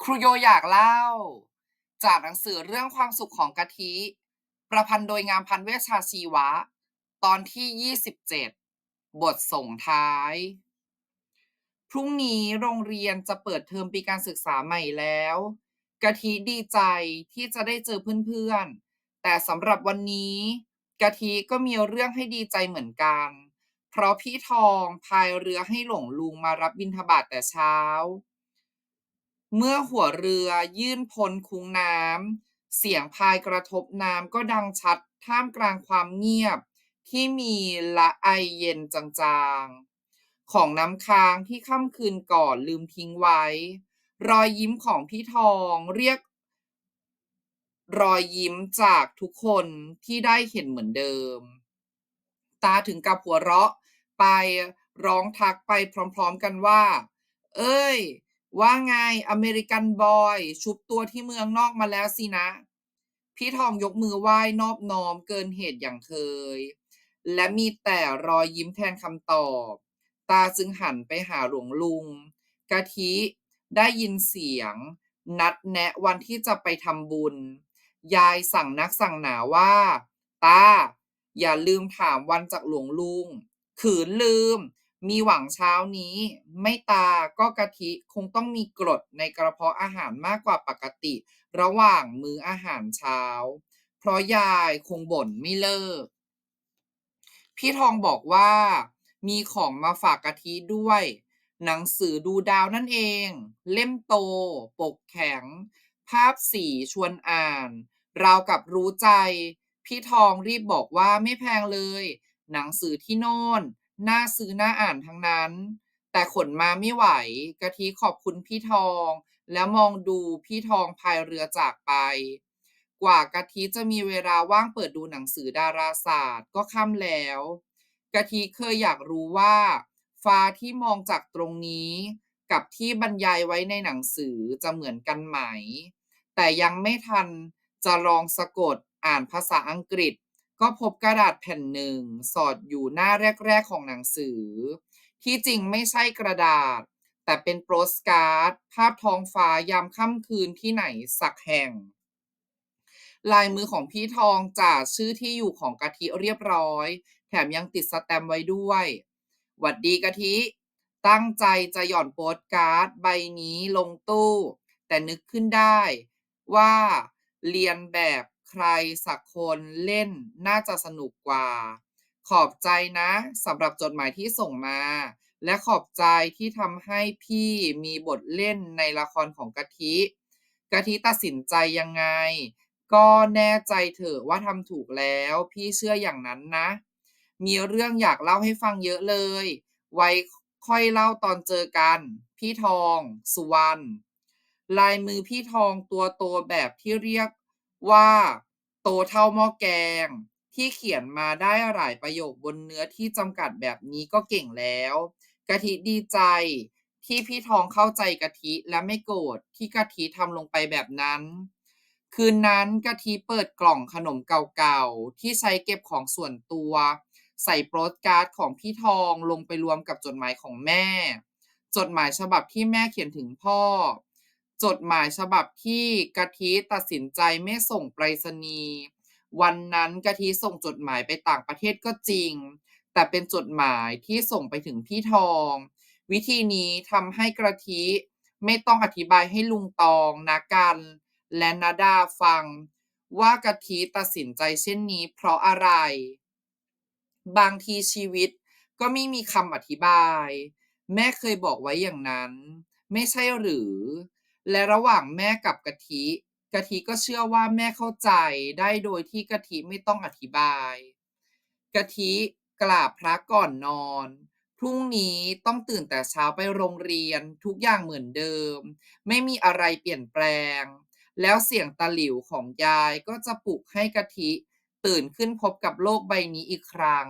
ครูโยอยากเล่าจากหนังสือเรื่องความสุขของกะทิประพันธ์โดยงามพันธ์เวชชาชีวะตอนที่27บทส่งท้ายพรุ่งนี้โรงเรียนจะเปิดเทอมปีการศึกษาใหม่แล้วกะทิดีใจที่จะได้เจอเพื่อนๆแต่สำหรับวันนี้กะทิก็มีเรื่องให้ดีใจเหมือนกันเพราะพี่ทองพายเรือให้หลงลุงมารับบิณฑบาตแต่เช้า เมื่อหัวเรือยื่นพ้นคุ้งน้ำเสียงพายกระทบน้ำก็ดังชัดท่ามกลางความเงียบที่มีละไอเย็นจางๆของน้ำค้างที่ค่ำคืนก่อนลืมทิ้งไว้รอยยิ้มของพี่ทองเรียกรอยยิ้มจากทุกคนที่ได้เห็นเหมือนเดิมตาถึงกับหัวเราะไปร้องทักไปพร้อมๆกันว่าเอ้ย ว่าไงอเมริกันบอยชุบตัวที่เมืองนอกมาแล้วสินะพี่ทองยกมือไหว้นอบน้อมเกินเหตุอย่างเคยและมีแต่รอยยิ้มแทนคำตอบตาจึงหันไปหาหลวงลุงกะทิได้ยินเสียงนัดแนะวันที่จะไปทำบุญยายสั่งนักสั่งหนาว่าตาอย่าลืมถามวันจากหลวงลุงขืนลืม มีหวังเช้านี้ไม่ตาก็กะทิคงต้องมีกรดในกระเพาะอาหารมากกว่าปกติระหว่างมื้ออาหารเช้าเพราะยายคงบ่นไม่เลิกพี่ทองบอกว่ามีของมาฝากกะทิด้วยหนังสือดูดาวนั่นเองเล่มโตปกแข็งภาพสีชวนอ่านราวกับรู้ใจพี่ทองรีบบอกว่าไม่แพงเลยหนังสือที่โน่น น่าซื้อน่าอ่านทั้งนั้น แต่ขนมาไม่ไหวกะทิขอบคุณพี่ทองแล้วมองดูพี่ทองพายเรือจากไป กว่ากะทิจะมีเวลาว่างเปิดดูหนังสือดาราศาสตร์ก็ค่ำแล้วกะทิเคยอยากรู้ว่าฟ้าที่มองจากตรงนี้กับที่บรรยายไว้ในหนังสือจะเหมือนกันไหม แต่ยังไม่ทันจะลองสะกดอ่านภาษาอังกฤษ ก็พบกระดาษแผ่นหนึ่งสอดอยู่หน้าแรกๆของหนังสือที่จริงไม่ใช่กระดาษแต่เป็นโปสการ์ดภาพท้องฟ้ายามค่ำคืนที่ไหนสักแห่งลายมือของพี่ทองจ่าชื่อที่อยู่ของกะทิเรียบร้อยแถมยังติดสแตมป์ไว้ด้วยหวัดดีกะทิตั้งใจจะหย่อนโปสการ์ดใบนี้ลงตู้แต่นึกขึ้นได้ว่าเรียนแบบใครสักคนเล่นน่าจะสนุกกว่าขอบใจนะสำหรับจดหมายที่ส่งมาและขอบใจที่ทำให้พี่มีบทเล่นในละครของกะทิตัดสินใจยังไงก็แน่ใจเถอะว่าทำถูกแล้วพี่เชื่ออย่างนั้นนะมีเรื่องอยากเล่าให้ฟังเยอะเลยไว้ค่อยเล่าตอนเจอกันพี่ทองสุวรรณลายมือพี่ทองตัวโตแบบที่เรียกว่าโตเท่าหม้อแกงที่เขียนมาได้หลายประโยคบนเนื้อที่จำกัดแบบนี้ก็เก่งแล้วกะทิดีใจที่พี่ทองเข้าใจกะทิและไม่โกรธที่กะทิทำลงไปแบบนั้นคืนนั้นกะทิเปิดกล่องขนมเก่าๆที่ใช้เก็บของส่วนตัวใส่โปสการ์ดของพี่ทองลงไปรวมกับจดหมายของแม่จดหมายฉบับที่แม่เขียนถึงพ่อจดหมายฉบับที่กะทิตัดสินใจไม่ส่งไปรษณีย์วันนั้นกะทิส่งจดหมายไปต่างประเทศก็จริงแต่เป็นจดหมายที่ส่งไปถึงพี่ทองวิธีนี้ทำให้กะทิไม่ต้องอธิบายให้ลุงตองนากันและนาดาฟังว่ากะทิตัดสินใจเช่นนี้เพราะอะไรบางทีชีวิตก็ไม่มีคำอธิบายแม่เคยบอกไว้อย่างนั้นไม่ใช่หรือและระหว่างแม่กับกะทิก็เชื่อว่าแม่เข้าใจได้โดยที่กะทิไม่ต้องอธิบายกะทิกราบพระก่อนนอนพรุ่งนี้ต้องตื่นแต่เช้าไปโรงเรียนทุกอย่างเหมือนเดิมไม่มีอะไรเปลี่ยนแปลงแล้วเสียงตะหลิวของยายก็จะปลุกให้กะทิตื่นขึ้นพบกับโลกใบนี้อีกครั้ง